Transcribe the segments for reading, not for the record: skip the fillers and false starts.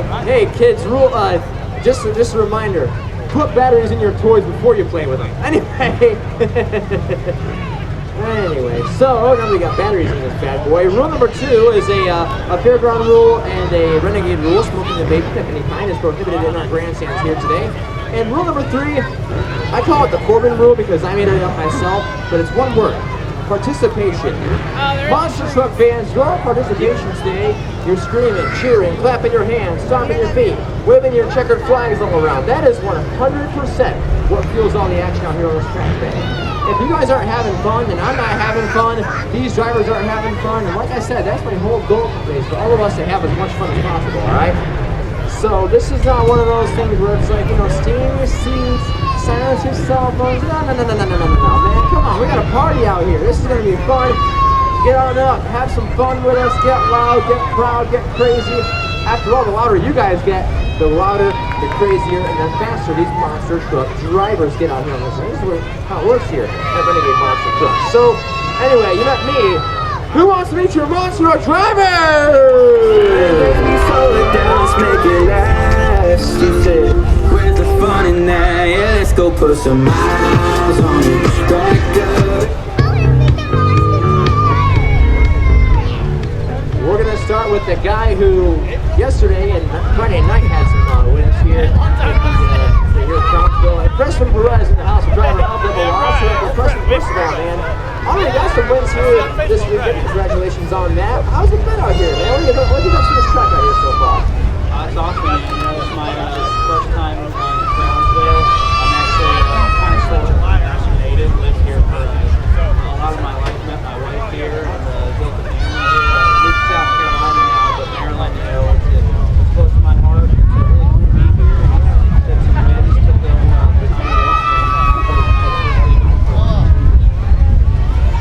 right. Hey, kids, just a reminder. Put batteries in your toys before you play with them. Anyway, so now we got batteries in this bad boy. Rule number 2 is a fairground rule and a renegade rule. Smoking a vape of any kind is prohibited in our grandstands here today. And rule number 3, I call it the Corbin rule because I made it up myself, but it's one word: participation. Monster truck fans, your participation today, you're screaming, cheering, clapping your hands, stomping your feet, waving your checkered flags all around. That is 100% what fuels all the action out here on this track day. If you guys aren't having fun, and I'm not having fun, these drivers aren't having fun, and like I said, that's my whole goal today, is for all of us to have as much fun as possible, alright? So this is not one of those things where it's like, stay in your seats, silence your cell phones. No, man, come on, we got a party out here. This is going to be fun. Get on up, have some fun with us, get loud, get proud, get crazy. After all, the louder you guys get, the louder, the crazier, and the faster these monster truck drivers get out here on this. This is how it works here at Renegade Monster Truck. So, anyway, you met me. Who wants to meet your monster truck driver? Baby, slow it down, let's make it last. You said, where's the fun in that? Yeah, let's go put some miles on it. Back up. We're going to start with the guy who yesterday and Friday night had some wins here at Crownsville. Preston Perez in the house, a driver of the Velocity. Preston, first of all, man, already got some wins here this weekend. Congratulations on that. How's it been out here, man? What do you think to this track out here so far? It's awesome, man. It's my first time in Crownsville. I'm actually kind of still a native. Lived here for a lot of my life. Met my wife here and built a family here. Moved to South Carolina now, but Maryland, it's close to my heart. It's really cool to be here. Did some wins, took the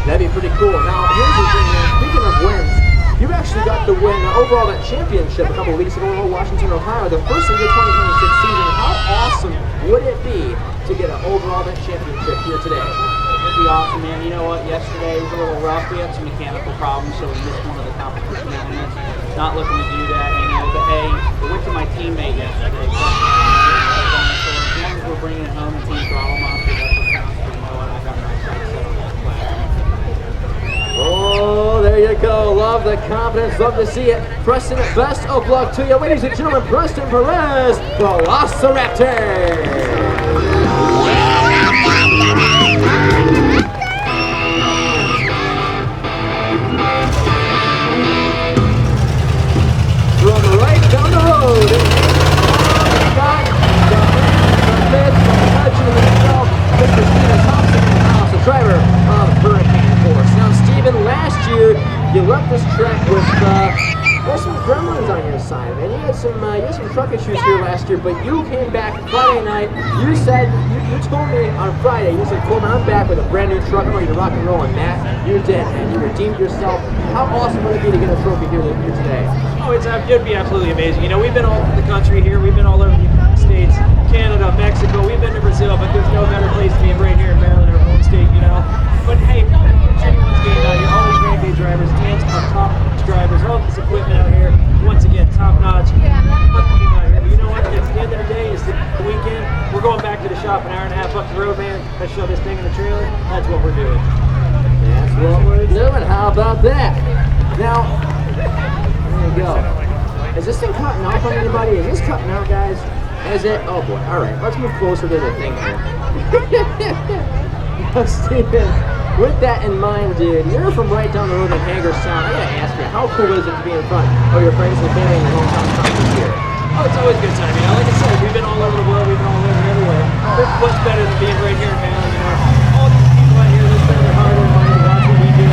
That'd be pretty cool. Now, here's the thing, man. Speaking of wins, you actually got the win overall that championship a couple weeks ago in Washington, Ohio, the first of the 2026 season. How awesome would it be to get an overall that championship here today? It'd be awesome, man. You know what? Yesterday was a little rough. We had some mechanical problems, so we missed one of the competition elements. Not looking to do that, but hey, we went to my teammate yesterday. So as long as we're bringing it home and team throttle monster, that's what counts. I got my sights set on that flag. Oh, there you go. Love the confidence. Love to see it. Preston, best of luck to you. Ladies and gentlemen, Preston Perez, Velociraptor. From right down the road, got the man, the legend himself, Mr. Steven Thompson in the house, the driver of Hurricane Force. Now, Steven, last year you left this track with some gremlins on your side, man. You had some truck issues here last year, but you came back Friday night. You said you told me on Friday. You said, "Coleman, I'm back with a brand new truck. I'm ready to rock and roll." And Matt, you did, and you redeemed yourself. How awesome would it be to get a trophy here today? Oh, it'd be absolutely amazing. We've been all over the country here. We've been all over the United States, Canada, Mexico. We've been to Brazil, but there's no better place to be right here in Maryland, our home state, But hey, anyone's game out here. All these Renegade drivers and our top drivers, all this equipment out here, once again, top notch. Out here. You know what? At the end of the day, is the weekend. We're going back to the shop an hour and a half up the road, man. Let's shove this thing in the trailer. That's what we're doing. That's what we're doing. How about that? Now, there you go. Is this thing cutting off on anybody? Is this cutting out, guys? Is it? Oh boy. All right. Let's move closer to the thing here. Now, Steven, with that in mind, dude, you're from right down the road in Hagerstown. I gotta ask you, how cool is it to be in front of your friends and family in your hometown this year? Oh, it's always a good time. Like I said, we've been all over the world. We've been all over everywhere. What's better than being right here in Maryland? All these people out here, they spend their hard earned money to watch what we do.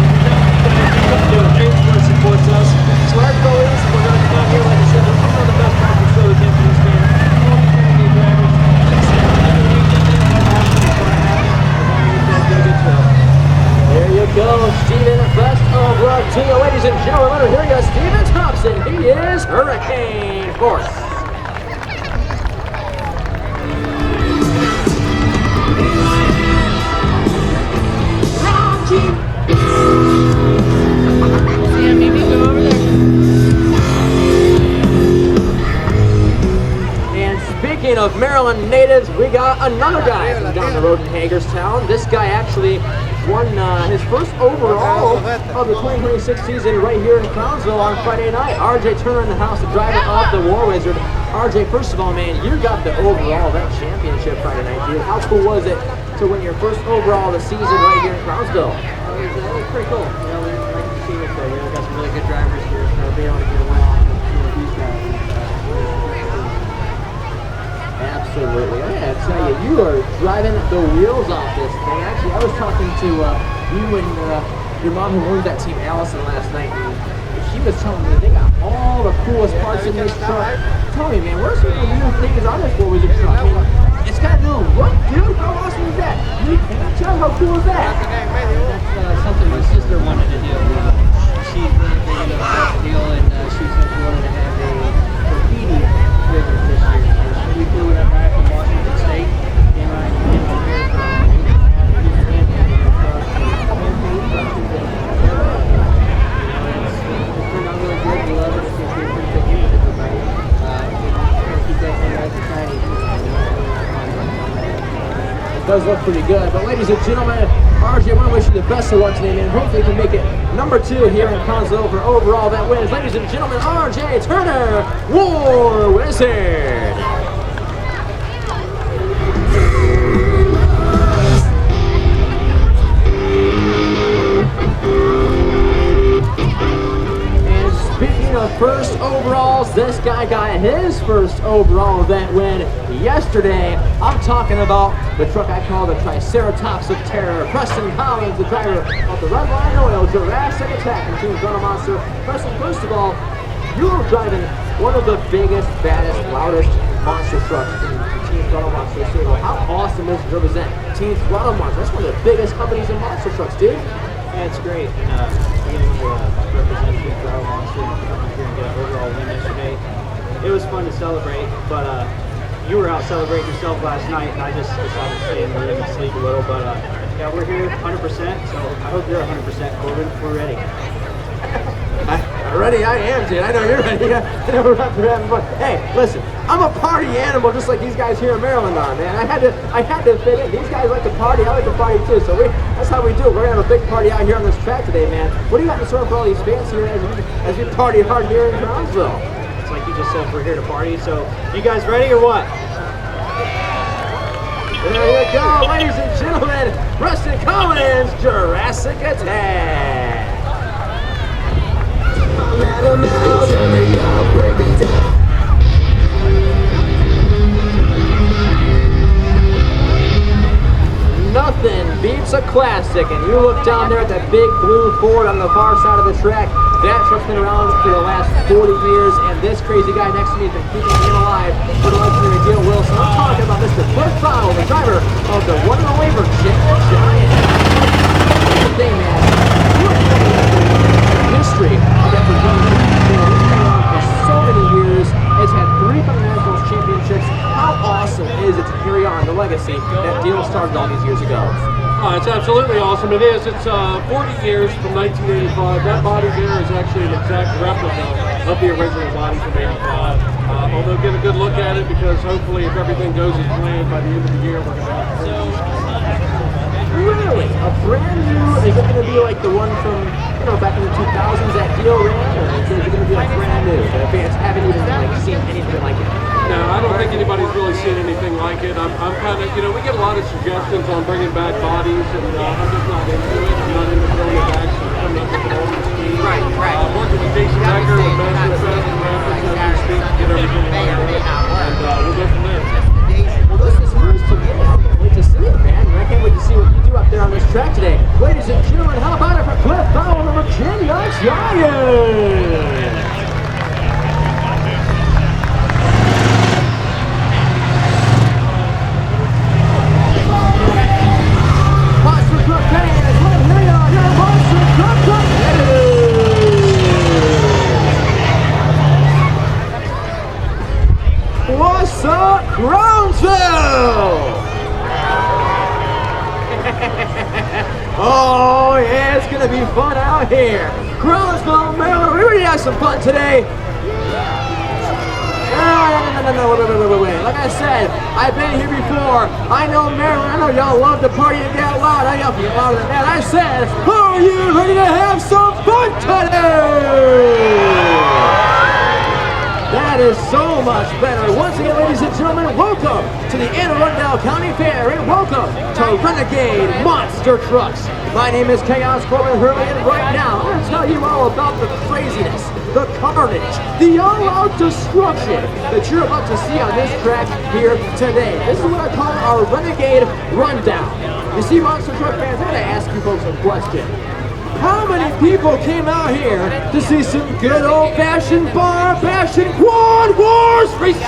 Great support supports us. So our goal is we're going to come out here, like I said, we're one of the best practice show we can for these fans. All these Renegade drivers. There you go, Steven. Best of luck to you, ladies and gentlemen. Let her hear you, Steven Thompson. He is Hurricane Force. Yeah, maybe go over there. Maryland natives, we got another guy from down the road in Hagerstown. This guy actually won his first overall of the 2026 season right here in Crownsville on Friday night. RJ Turner in the house, the driver of the War Wizard. RJ, first of all, man, you got the overall event championship Friday night, dude. How cool was it to win your first overall of the season right here in Crownsville? It was pretty cool. You know, we like to see it, so we got some really good drivers here, so being able to get a win off of these guys. Absolutely. I gotta tell you, you are driving the wheels off this thing. Actually, I was talking to you and your mom who owns that team, Allison, last night, and she was telling me they got all the coolest parts in this truck. Tell me, man, where's some of the new things on this War Wizard truck? I mean, it's got a new look, dude. How awesome is that? You can't tell how cool is that? That's something my sister wanted to do. She's really big into that deal, and she said she wanted to have a graffiti ribbon this year. So we flew that guy from Washington State, came right in from here Does look pretty good, but ladies and gentlemen, RJ, I want to wish you the best of luck today, man. Hopefully you can make it number 2 here in Crownsville for overall that wins. Ladies and gentlemen, RJ Turner, War Wizard. Speaking of first overalls, this guy got his first overall event win yesterday. I'm talking about the truck I call the Triceratops of Terror. Preston Collins, the driver of the Red Line Oil Jurassic Attack and Team Grunnel Monster. Preston, first of all, you are driving one of the biggest, baddest, loudest monster trucks in Team Grunnel Monster stable. How awesome is it to represent Team Grunnel Monster? That's one of the biggest companies in monster trucks, dude. Yeah, it's great. And being able to represent Team Grunnel Monster and come here and get an overall win yesterday, it was fun to celebrate, but you were out celebrating yourself last night, and I just decided to stay in the room and sleep a little, but yeah, we're here 100%, so I hope you're 100%. We're ready. Ready? I am, dude. I know you're ready. We're out there having fun. Hey, listen, I'm a party animal just like these guys here in Maryland are, man. I had to fit in. These guys like to party. I like to party too, so that's how we do it. We're going to have a big party out here on this track today, man. What do you got in store for all these fans here as we party hard here in Crownsville? It's like you just said, we're here to party, so you guys ready or what? There you go, ladies and gentlemen, Preston Collins, Jurassic Attack. Nothing beats a classic, and you look down there at that big blue Ford on the far side of the track. That truck's been around for the last 40 years, and this crazy guy next to me has been keeping him alive for the legendary Dale Wilson. I'm talking about Mr. Cliff Fowle, the driver of the one and only Virginia Giant. Here's the thing, man. You are the history of that Virginia Giant. It's been around for so many years. It's had 3 Continental Championships. How awesome is it to carry on the legacy that Dale started all these years ago? It's absolutely awesome. It is. It's 40 years from 1985. That body there is actually an exact replica of the original body from 85. Although get a good look at it, because hopefully if everything goes as planned by the end of the year, we're going to have Really? A brand new? Is it going to be like the one from, back in the 2000s that Dale ran? Or is it going to be like brand new? The fans haven't even seen anything like it. No, I don't think anybody's really seen anything like it. I'm kind of, we get a lot of suggestions on bringing back bodies, and I'm just not into it. I'm not into throwing it back, so I'm not looking at all these schemes. Right. Working with Jason Becker, with Master Fest and Rapids, as we speak, to get everything lined up, and we'll go from there. Well, this is news to me. I can't wait to see it, man. I can't wait to see what you do up there on this track today. Ladies and gentlemen, how about it for Cliff Fowle, the Virginia Giant? What's up, Crownsville? Oh yeah, it's gonna be fun out here. Crownsville, Maryland, we already have some fun today. No, wait. Like I said, I've been here before. I know Maryland. I know y'all love to party and get loud. I got to be louder than that. I said, are you ready to have some fun today? That is so much better. Once again, ladies and gentlemen, welcome to the Anne Arundel County Fair, and welcome to Renegade Monster Trucks. My name is Chaos Corbin Hurley, and right now, I'm going to tell you all about the craziness, the carnage, the all-out destruction that you're about to see on this track here today. This is what I call our Renegade Rundown. You see, Monster Truck fans, I got to ask you folks a question. How many people came out here to see some good old-fashioned bar-bashing Quad Wars Freestyle?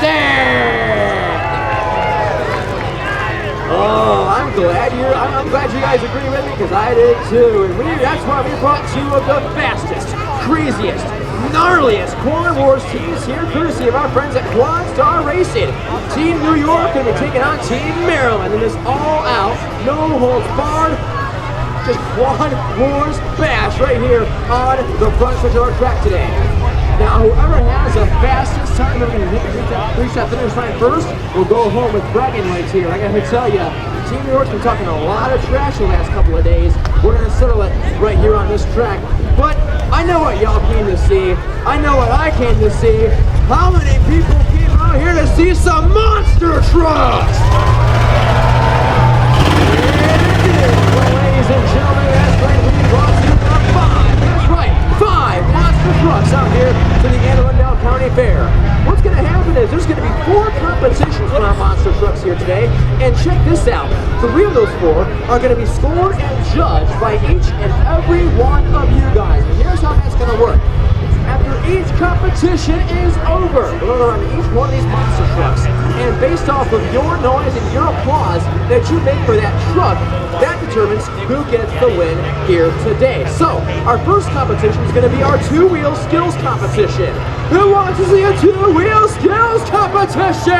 Oh, I'm glad you guys agree with me, because I did too. And that's why we brought two of the fastest, craziest, gnarliest Quad Wars teams here, courtesy of our friends at Quad Star Racing. Team New York going to be taking on Team Maryland in this all-out, no-holds-barred, just Quad Wars bash right here on the front stretch of our track today. Now, whoever has the fastest time, we're going to reach that finish line first, will go home with bragging rights here. I got to tell you, Team New York's been talking a lot of trash the last couple of days. We're going to settle it right here on this track. But I know what y'all came to see. I know what I came to see. How many people came out here to see some monster trucks? Ladies and gentlemen, that's right, we brought you the five monster trucks out here to the Anne Arundel County Fair. What's going to happen is there's going to be 4 competitions for our monster trucks here today, and check this out. 3 of those 4 are going to be scored and judged by each and every one of you guys. And here's how that's going to work. After each competition is over, we're going to run each one of these monster trucks, and based off of your noise and your applause that you make for that truck, that determines who gets the win here today. So, our first competition is going to be our 2-wheel skills competition. Who wants to see a 2-wheel skills competition?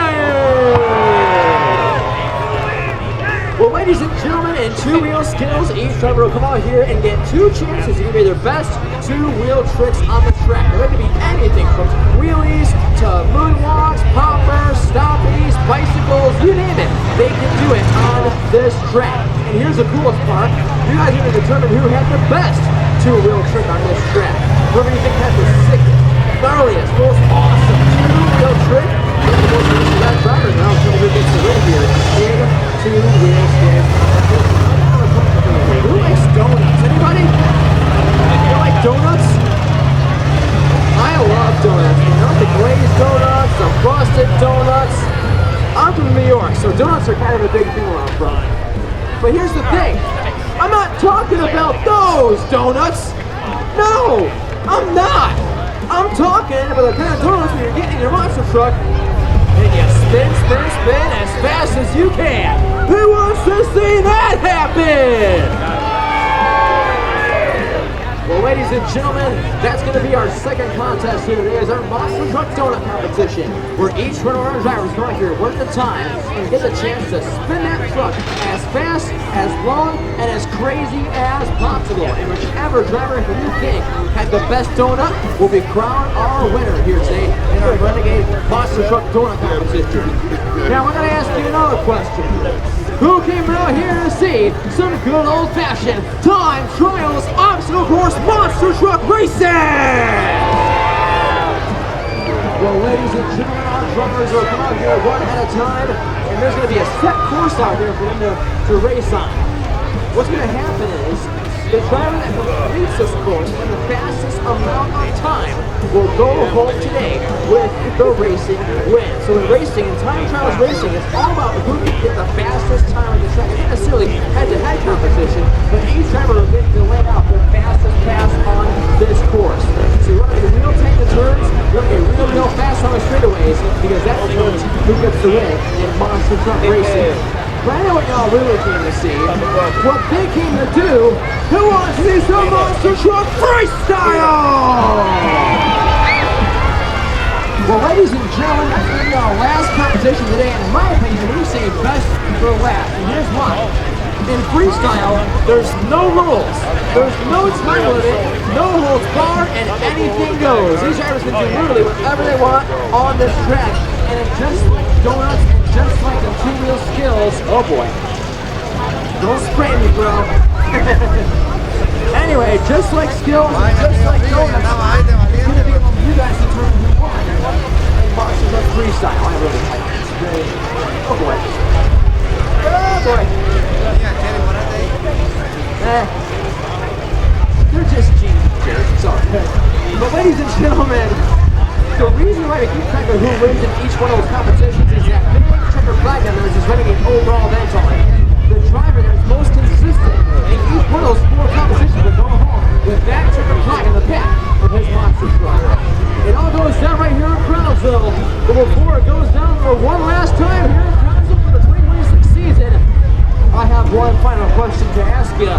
Well, ladies and gentlemen, in 2-wheel skills, each driver will come out here and get 2 chances to give you their best 2-wheel tricks on the track. There can be anything from wheelies to moonwalks, poppers, stoppies, bicycles, you name it. They can do it on this track. And here's the coolest part. You guys are going to determine who had the best 2-wheel trick on this track. Whoever you think had the sickest, gnarliest, most awesome 2-wheel trick, the most recent that driver now is going to get the win here in 2-wheel skills. Who likes donuts? Anybody? You like donuts? I love donuts. You know, the glazed donuts, the frosted donuts. I'm from New York, so donuts are kind of a big thing where I'm from. But here's the thing. I'm not talking about those donuts. No, I'm not. I'm talking about the kind of donuts where you're getting in your monster truck and you spin as fast as you can. Who wants to see that happen? Well, ladies and gentlemen, that's going to be our second contest here today, is our Monster Truck Donut Competition, where each one of our drivers come out here one at a time and get the chance to spin that truck as fast, as long, and as crazy as possible. And whichever driver who you think had the best donut will be crowned our winner here today in our Renegade Monster Truck Donut Competition. Now, we're going to ask you another question. Who came out here to see some good old-fashioned time trials obstacle course monster truck racing? Well, ladies and gentlemen, our drummers will come out here one at a time, and there's going to be a set course out here for them to race on. What's going to happen is the driver that completes this course in the fastest amount of time will go home today with the racing win. So in racing, in time trials racing, it's all about who can get the fastest time on the track. Not necessarily head-to-head competition, but each driver will get to lay out their fastest pass on this course. So you want to be real tight in the turns, you want to be real fast on the straightaways, because that determines who gets the win in monster truck racing. But I know what y'all really came to see. What they came to do, who wants to see some monster truck freestyle? Well, ladies and gentlemen, that's going to be our last competition today, and in my opinion, we say best for last. And here's why. In freestyle, there's no rules. There's no time limit, no holds barred, and anything goes. These drivers can do literally whatever they want on this track. And it's just like donuts and just like the two-wheel skills. Oh boy. Don't spray me, bro. Anyway, just like skills, just like donuts, it's gonna be up to you guys to determine who won. Boxers of freestyle. I really like it. It's very, oh boy. Oh boy. They're just geniuses. It's all good. But ladies and gentlemen, the reason why we keep track of who wins in each one of those competitions is that big checker flag that there's this Renegade overall event on it. The driver that's most consistent in each one of those 4 competitions will go home with that checker flag in the back of his monster truck. It all goes down right here in Crownsville. But before it goes down for one last time here in Crownsville for the 2026 season, I have one final question to ask you.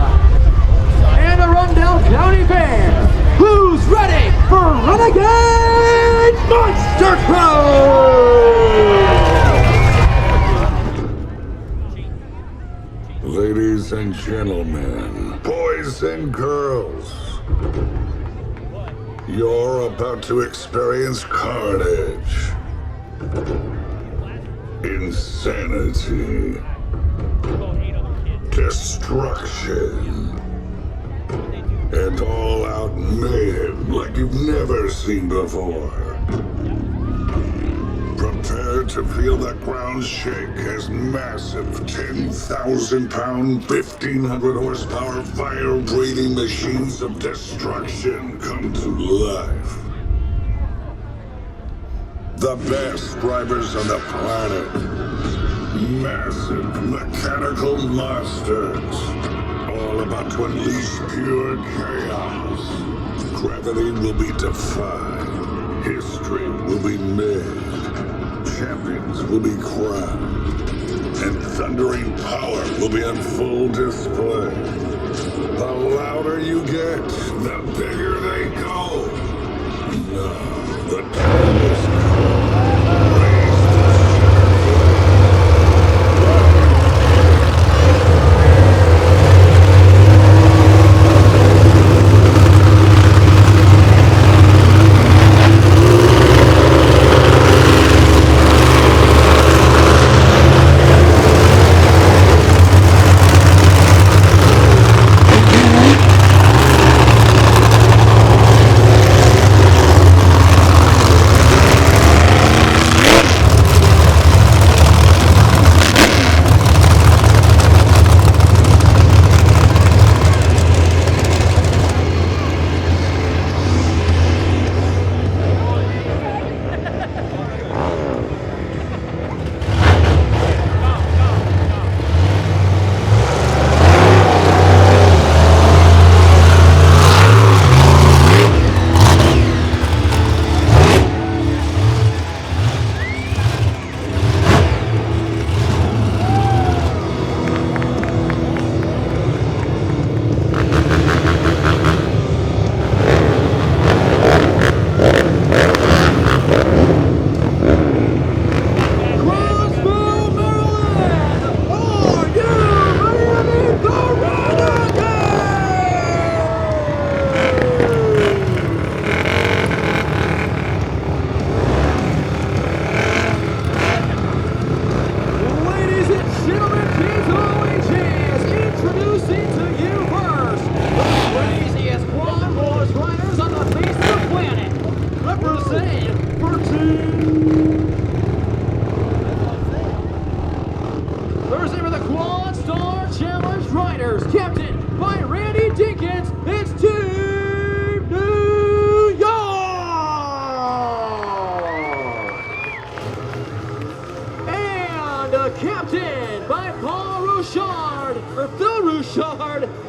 And a rundown county fair. Who's ready for Renegade Monster Truck? Ladies and gentlemen, boys and girls, you're about to experience carnage, insanity, destruction, and all-out mayhem like you've never seen before. Prepare to feel the ground shake as massive 10,000-pound, 1,500 horsepower fire-breathing machines of destruction come to life. The best drivers on the planet. Massive mechanical monsters. All about to unleash pure chaos. Gravity will be defied. History will be made. Champions will be crowned. And thundering power will be on full display. The louder you get, the bigger they go. Now, the time is come.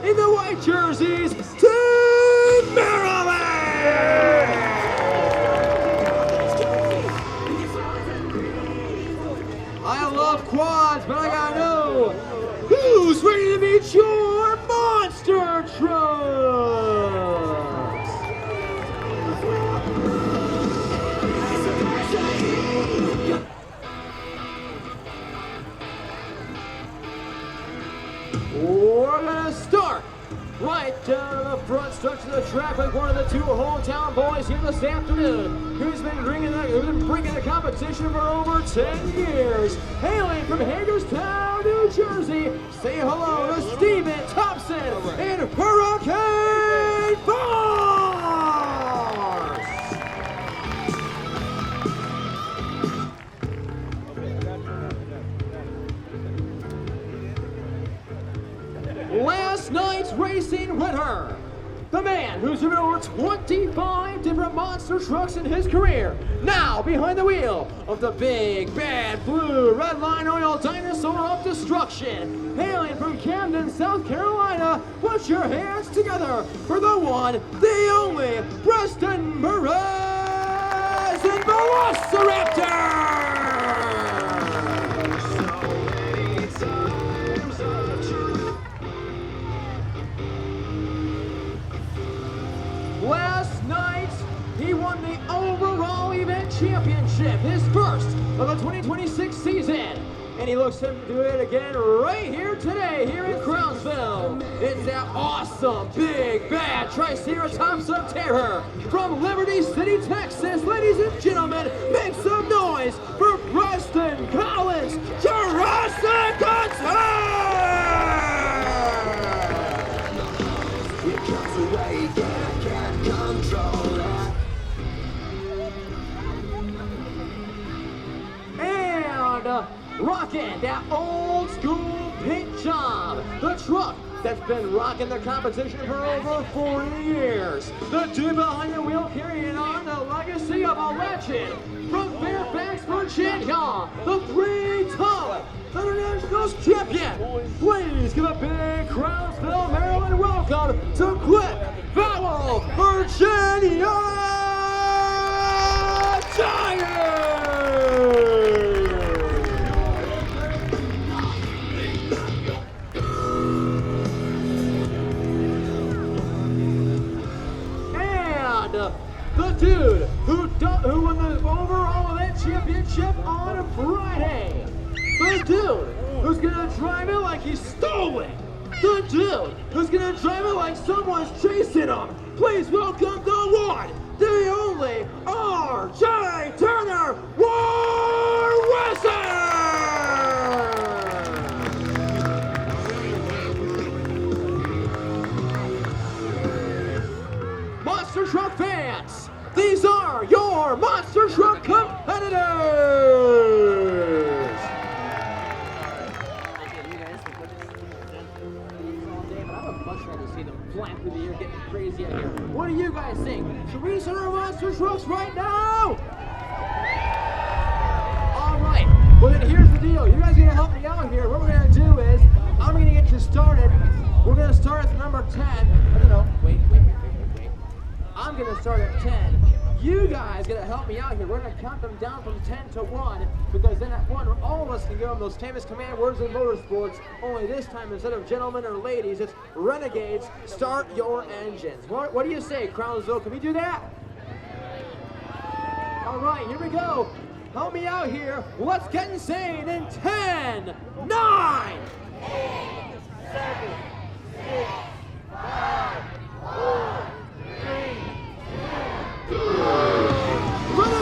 In the white jerseys, Team Maryland! I love quads, but I gotta know who's ready to meet your monster trucks? track with one of the two hometown boys here this afternoon, who's been bringing the competition for over 10 years. Hailing from Hagerstown, New Jersey, say hello to Steven Thompson and Hurricane Force! Last night's racing winner, the man who's driven over 25 different monster trucks in his career, now behind the wheel of the big, bad, blue, red line oil dinosaur of destruction. Hailing from Camden, South Carolina, put your hands together for the one, the only, Preston Perez and Velociraptor! Last night, he won the overall event championship, his first of the 2026 season. And he looks to do it again right here today, here in Crownsville. It's that awesome, big, bad Triceratops of Terror from Liberty City, Texas. Ladies and gentlemen, make some noise for Preston Collins, Jurassic Attack! And rocking that old school paint job, the truck that's been rocking the competition for over 40 years. The dude behind the wheel carrying on the legacy of a legend from Fairfax, Virginia, the three-time Internationals champion. Please give a big Crownsville, Maryland welcome to Cliff-Vowell, Virginia Giants! The dude who won the overall event championship on Friday. The dude who's gonna drive it like he stole it. The dude who's gonna drive it like someone's chasing him. Please welcome the one, the only, R.J. Turner, War Wizard! Monster Truck fans, these are your Monster Truck competitors! I would much rather see them flying through the air, getting crazy out here. What do you guys think? Should we start our Monster Trucks right now? Alright, well then here's the deal. You guys are gonna help me out here. What we're gonna do is, I'm gonna get you started. We're gonna start at number 10. I don't know, wait. I'm gonna start at 10. You guys gotta help me out here. We're gonna count them down from 10 to 1, because then at 1, all of us can give them those famous command words in motorsports, only this time instead of gentlemen or ladies, it's Renegades, start your engines. What do you say, Crownsville? Can we do that? All right, here we go. Help me out here. Let's get insane in 10, 9, 8, 7, 6, 5, 4, 3, 2, 1.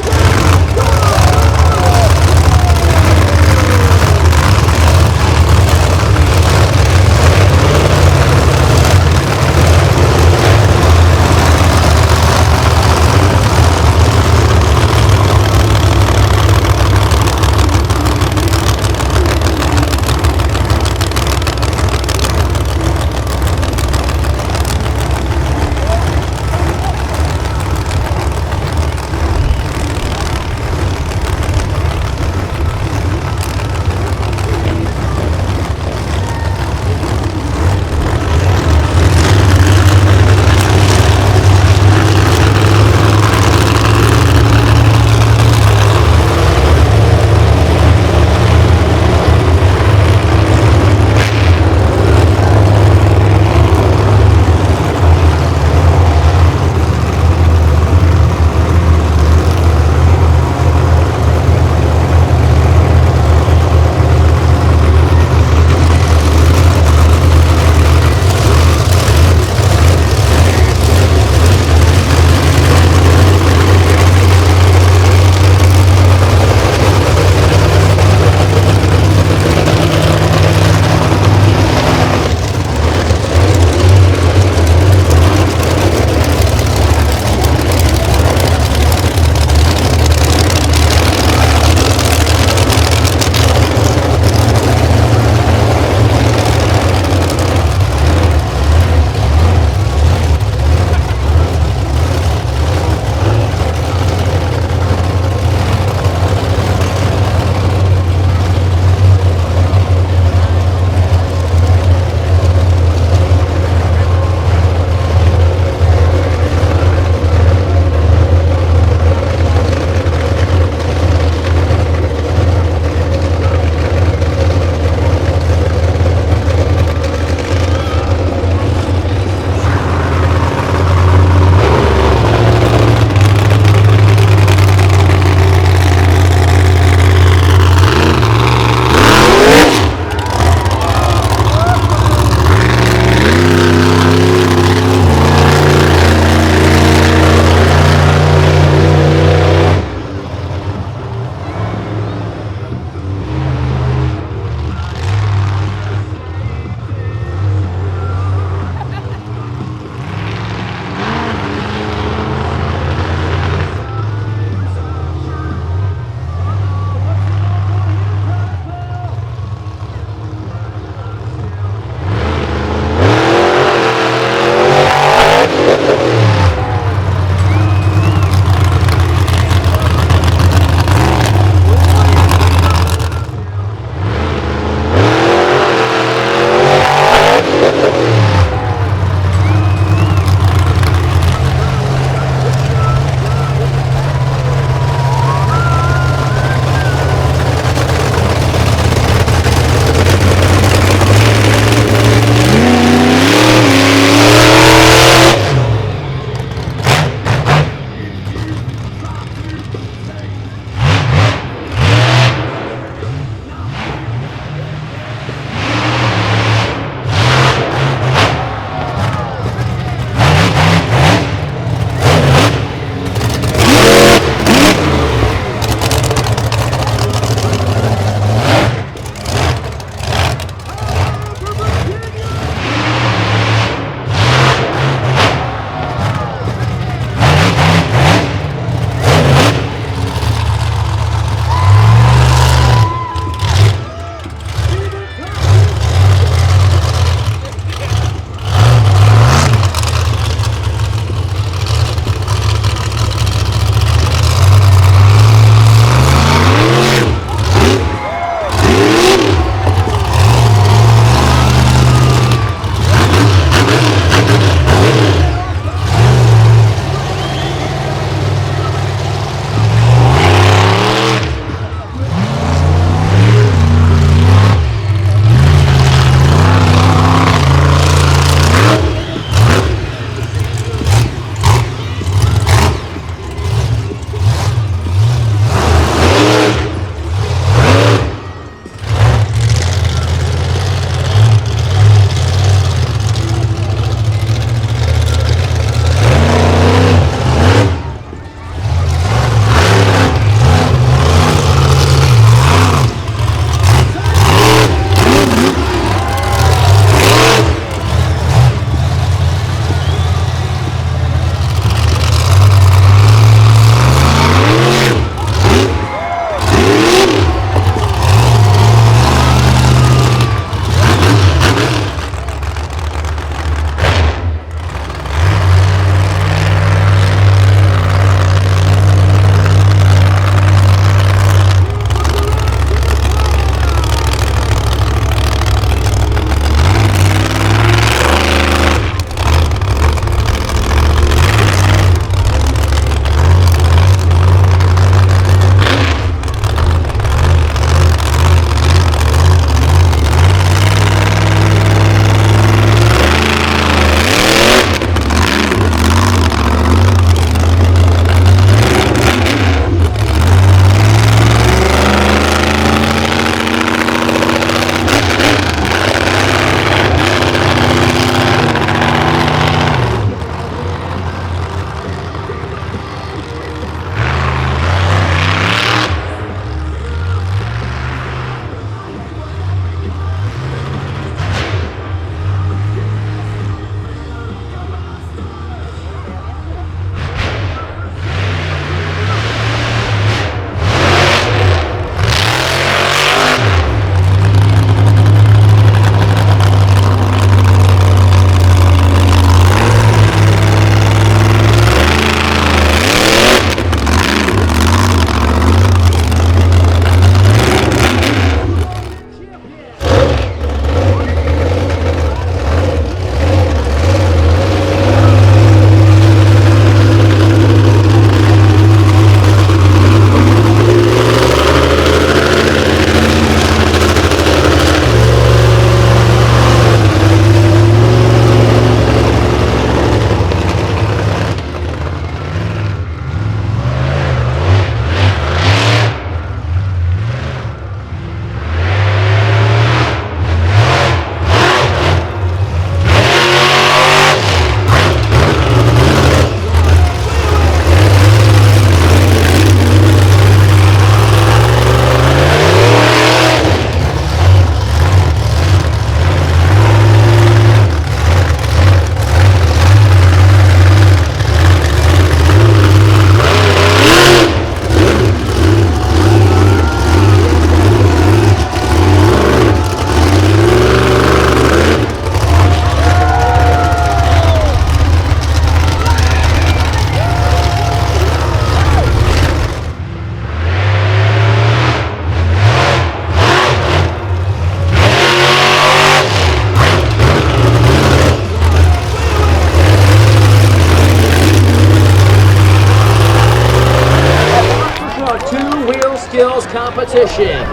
a two-wheel skills competition.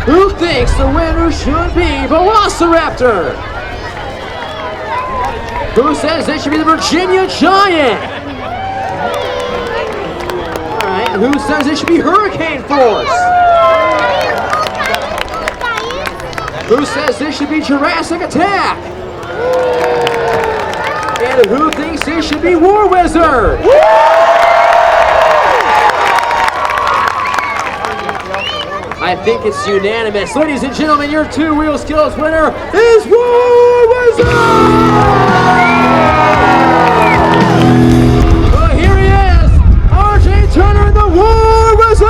Who thinks the winner should be Velociraptor? Who says they should be the Virginia Giant? All right, who says it should be Hurricane Force? Who says this should be Jurassic Attack? And who thinks this should be War Wizard? I think it's unanimous. Ladies and gentlemen, your two-wheel skills winner is War Wizard! Well, here he is, RJ Turner, the War Wizard!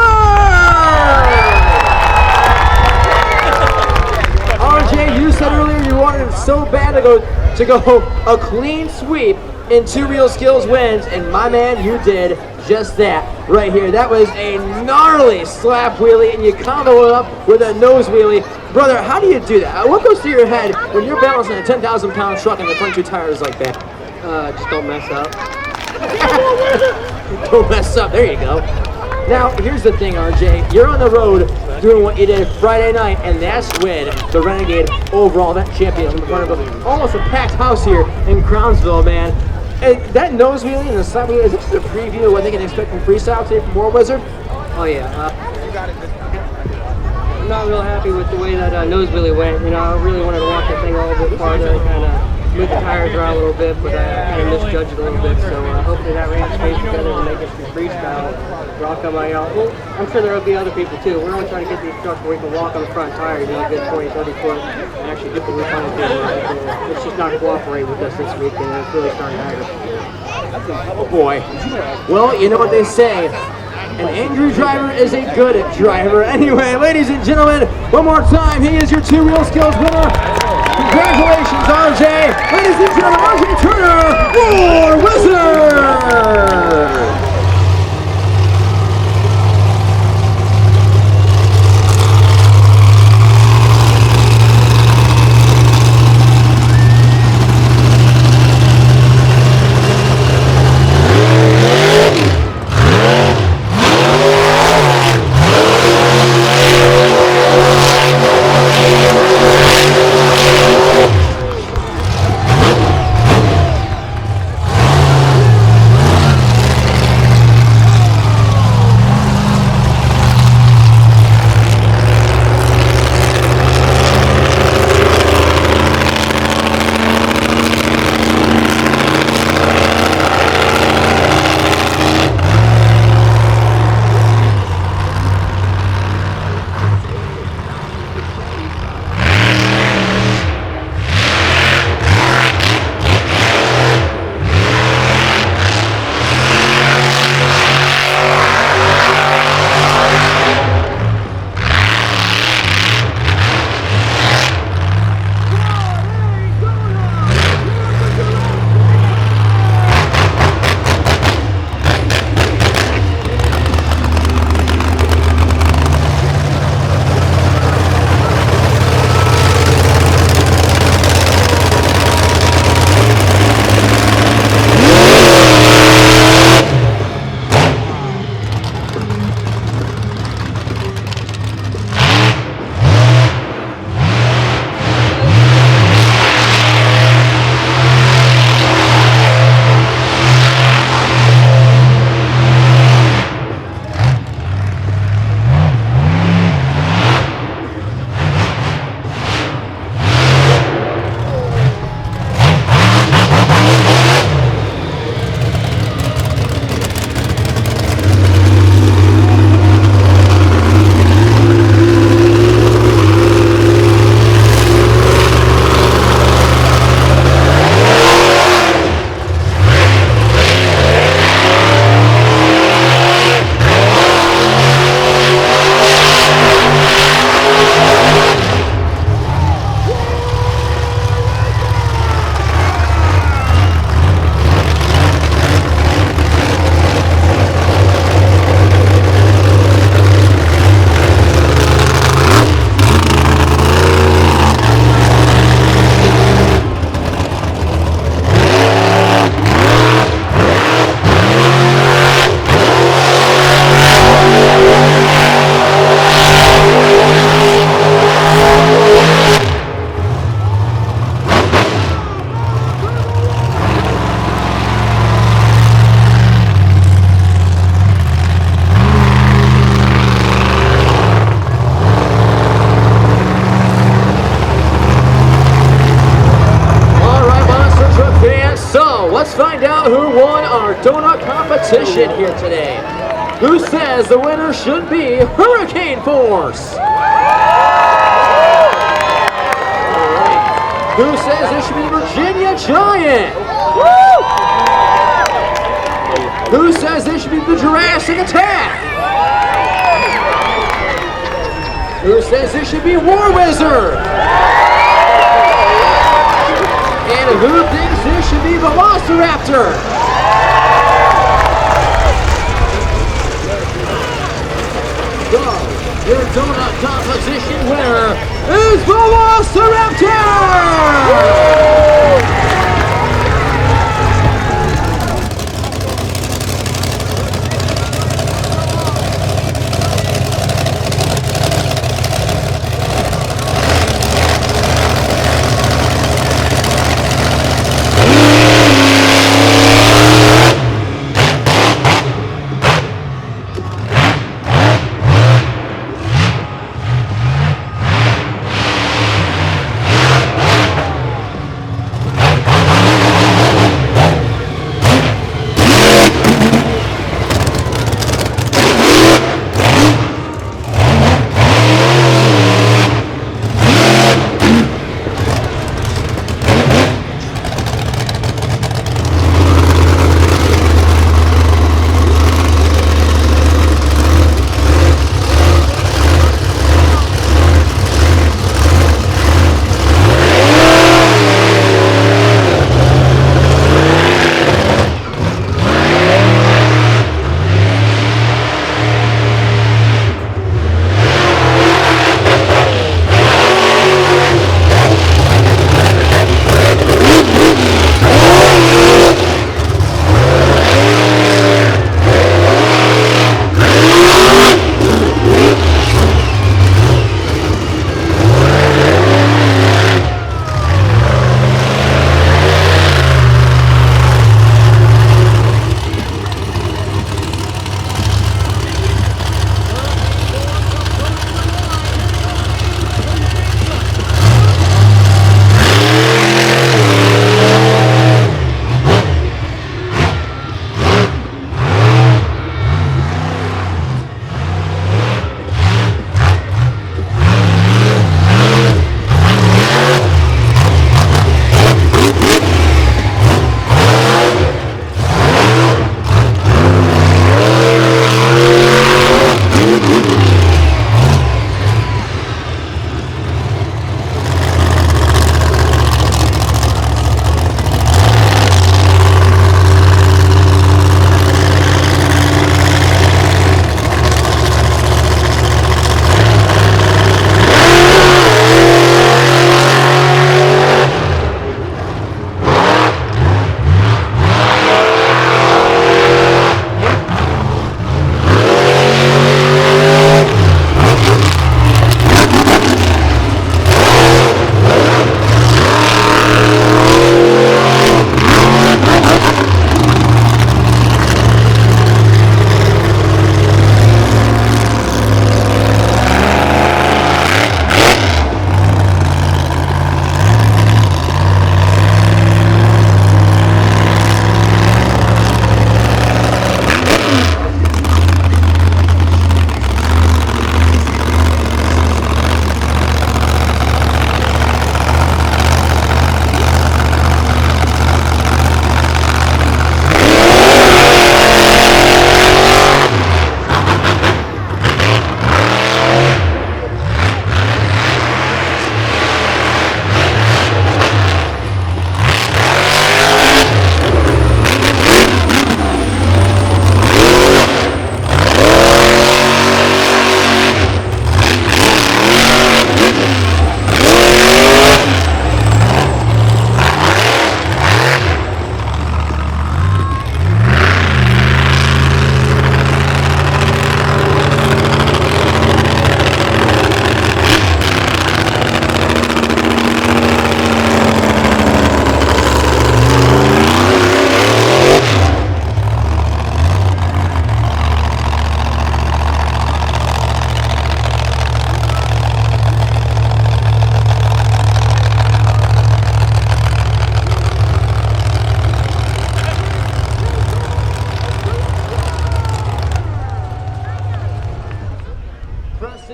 RJ, you said earlier you wanted so bad to go a clean sweep in two-wheel skills wins, and my man, you did just that right here. That was a gnarly slap wheelie, and you combo it up with a nose wheelie. Brother, how do you do that? What goes through your head when you're balancing a 10,000-pound truck and the front two tires like that? Just don't mess up. Don't mess up. There you go. Now, here's the thing, RJ. You're on the road doing what you did Friday night, and that's when the Renegade overall event champion in front of almost a packed house here in Crownsville, man. And that nose wheelie and the slap wheelie, is this a preview of what they can expect from Freestyle today from War Wizard? Oh yeah. I'm not real happy with the way that nose wheelie went. You know, I really wanted to walk the thing a little bit farther and kind of move the tires around a little bit, but I kind of misjudged it a little bit. So hopefully that range stays together and make it through Freestyle. We're all coming out. Well, I'm sure there will be other people too. We're only trying to get these trucks where we can walk on the front tire, you know, a good 20, 30 foot, and actually get the roof on the field. It's just not cooperating with us this week, and it's really starting to aggravate. Oh boy. Well, you know what they say. An angry driver is a good driver. Anyway, ladies and gentlemen, one more time, he is your two-wheel skills winner. Congratulations, RJ. Ladies and gentlemen, RJ Turner, War Wizard. competition here today. Who says the winner should be Hurricane Force? Who says it should be Virginia Giant? Who says it should be the Jurassic Attack? Who says it should be War Wizard? And who thinks this should be Velociraptor? So, your donut competition winner is Velociraptor!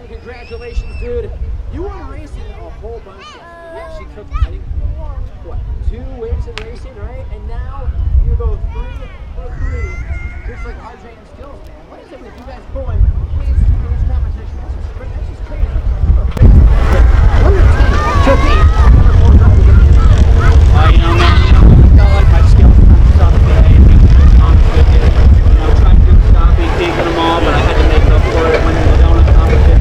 Preston, congratulations, dude. You won racing a whole bunch. You actually took, I think, what, 2 wins in racing, right? And now you go 3 for 3, just like RJ and Skills, man. What is it with you guys going wins in this competition? That's just crazy. What are 10 to be? You know, man, I felt like my skills kind of sucked today. And being honest with you, trying to stop me taking them all, but I had to make up for it when the donut competition.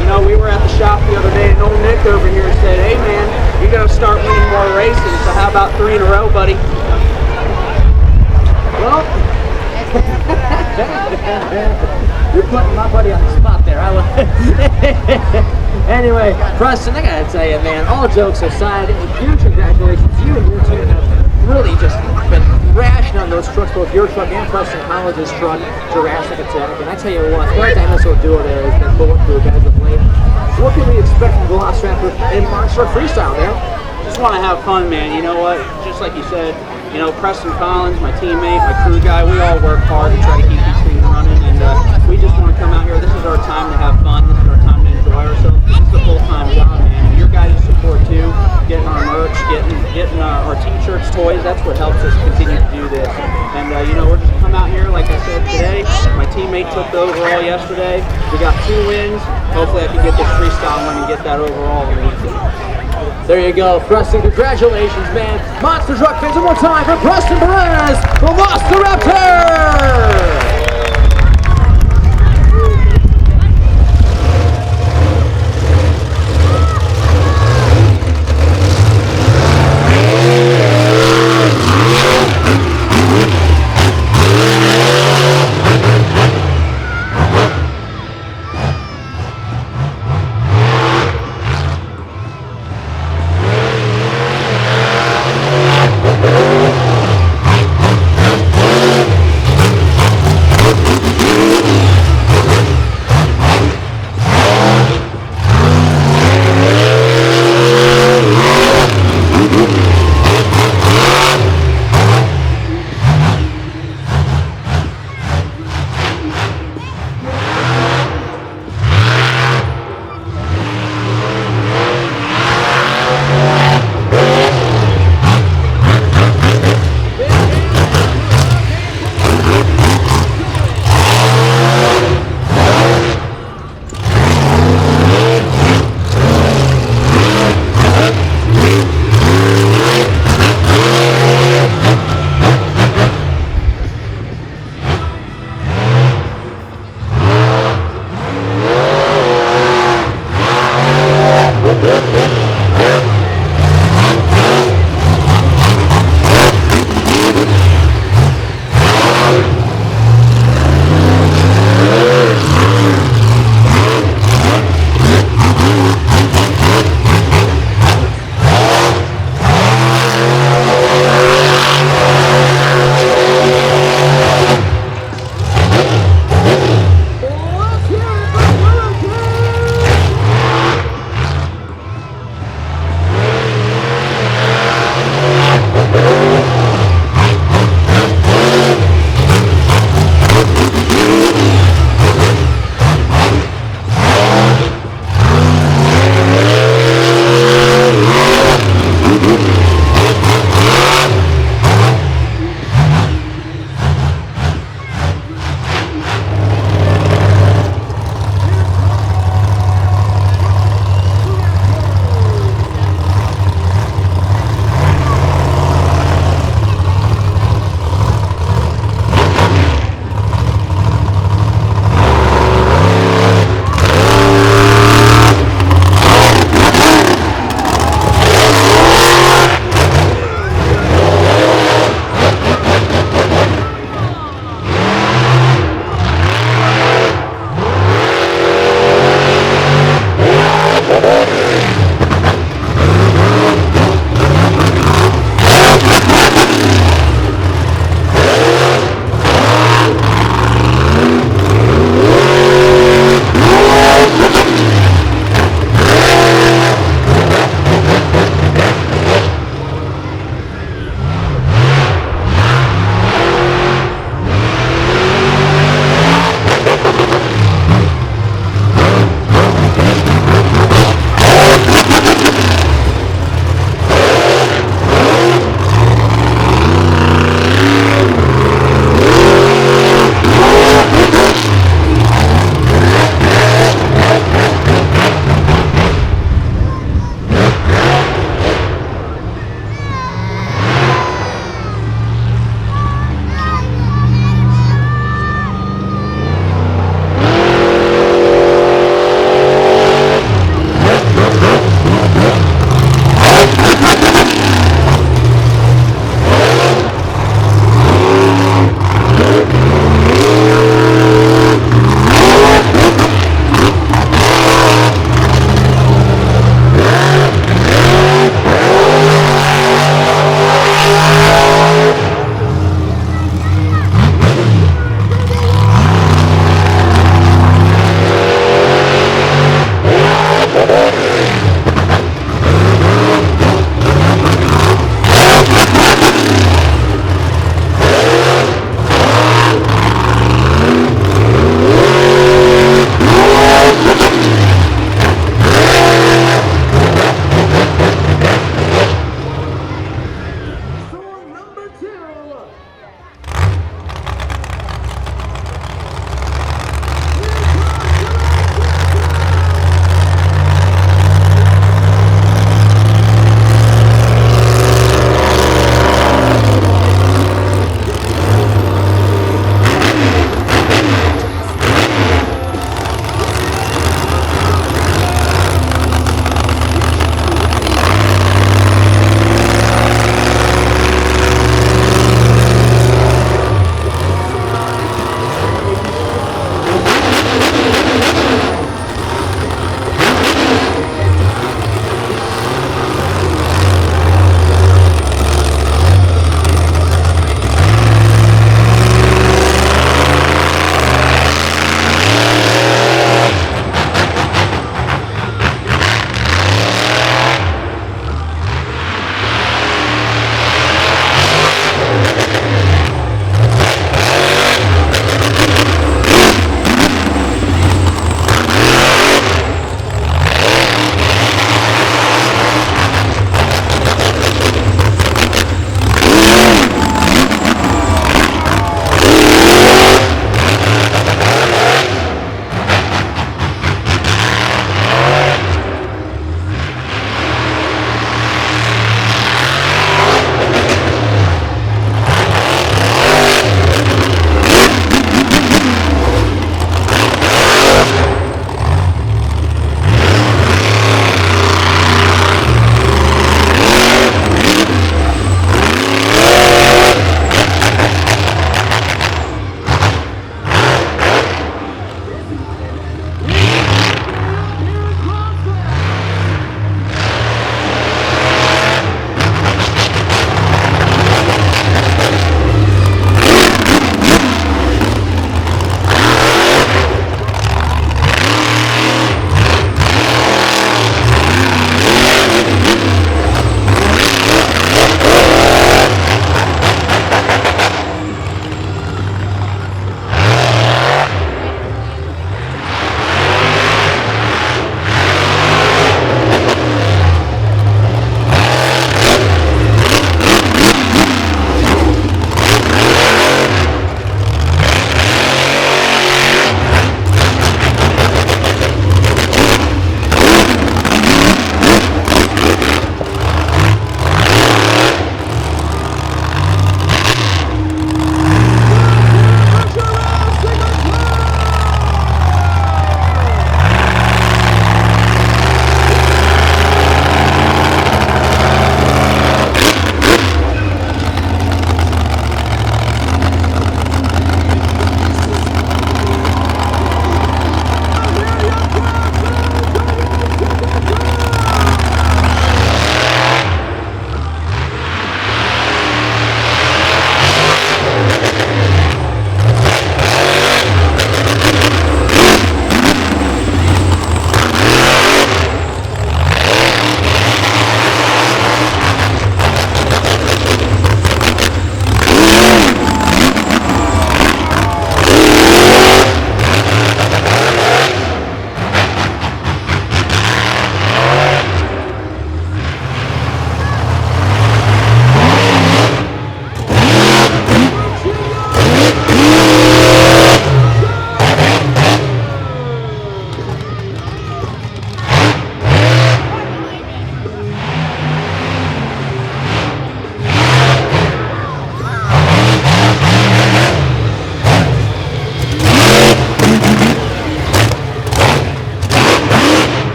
You know, we were at the shop the other day, and old Nick over here said, "Hey, man, you got to start winning more races. So how about 3 in a row, buddy?" Well, you're putting my buddy on the spot there. Anyway, Preston, I gotta tell you, man, all jokes aside, huge congratulations. You and your team have really just been crashing on those trucks, both your truck and Preston College's truck, Jurassic Attack. And I tell you what, that dinosaur duo there has been pulling through guys of late. What can we expect from Velociraptor in March for Freestyle, man? Just want to have fun, man. You know what? Just like you said, Preston Collins, my teammate, my crew guy, we all work hard to try to keep these things running, and we just want to come out here. This is our time to have fun. This is our time to enjoy ourselves. This is a full-time job, man. And your guys' support too, getting our merch, getting our t-shirts, toys. That's what helps us continue to do this. And we're just come out here, like I said today. My teammate took the overall yesterday. We got 2 wins. Hopefully, I can get this freestyle win and get that overall in the weekend. There you go, Preston. Congratulations, man. Monster Truck fans, one more time for Preston Perez, the Velociraptor!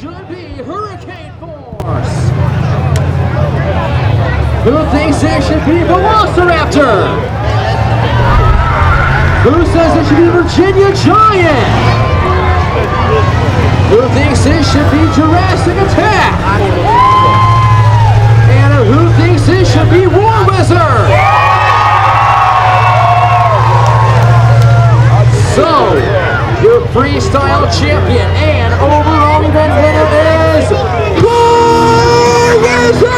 should be hurricane force? Who thinks it should be velociraptor? Who says it should be Virginia Giant? Who thinks it should be Jurassic Attack? And who thinks it should be War Wizard? So, your freestyle champion and overall event winner is War Wizard!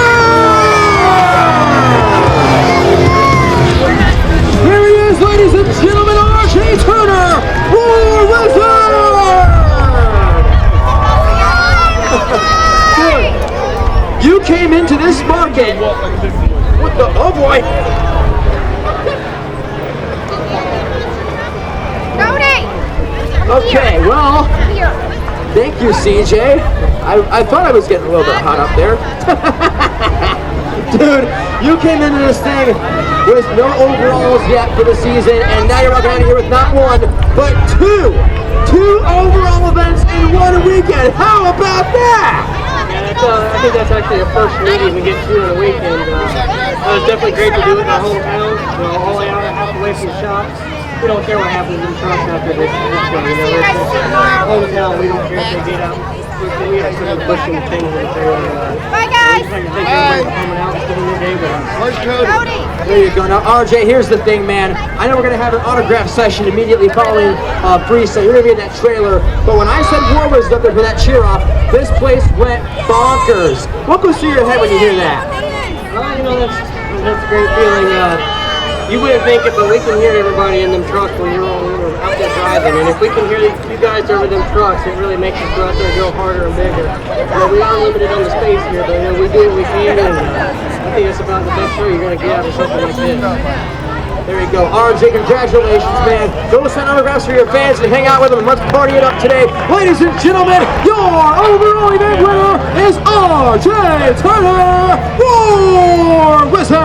Here he is, ladies and gentlemen, RJ Turner, War Wizard! Dude, you came into this market with the, oh boy! Okay, well, thank you, CJ. I thought I was getting a little bit hot up there. Dude, you came into this thing with no overalls yet for the season, and now you're walking out of here with not one, but two overall events in one weekend. How about that? I think that's actually the first meeting we get to in a weekend. It was definitely great to do it in our hometown, all the way out half away from the shops. We don't care what happens in the truck after this show, it's hometown, we don't care if they get out. We actually been pushing things in the trailer. Bye, guys! There you go. Now, RJ, here's the thing, man. I know we're going to have an autograph session immediately following Freestyle. You're going to be in that trailer. But when I said War Wizard up there for that cheer off, this place went bonkers. What goes through your head when you hear that? That's a great feeling. You wouldn't think it, but we can hear everybody in them trucks when you're out there driving. And if we can hear you guys over them trucks, it really makes us go out there and go harder and bigger. We are limited on the space here, but we do what we can. And I think it's about the best show you're going to get out of something like this. There you go. RJ, congratulations, man. Go sign autographs for your fans and hang out with them. Let's party it up today. Ladies and gentlemen, your overall event winner is RJ Turner, War Wizard!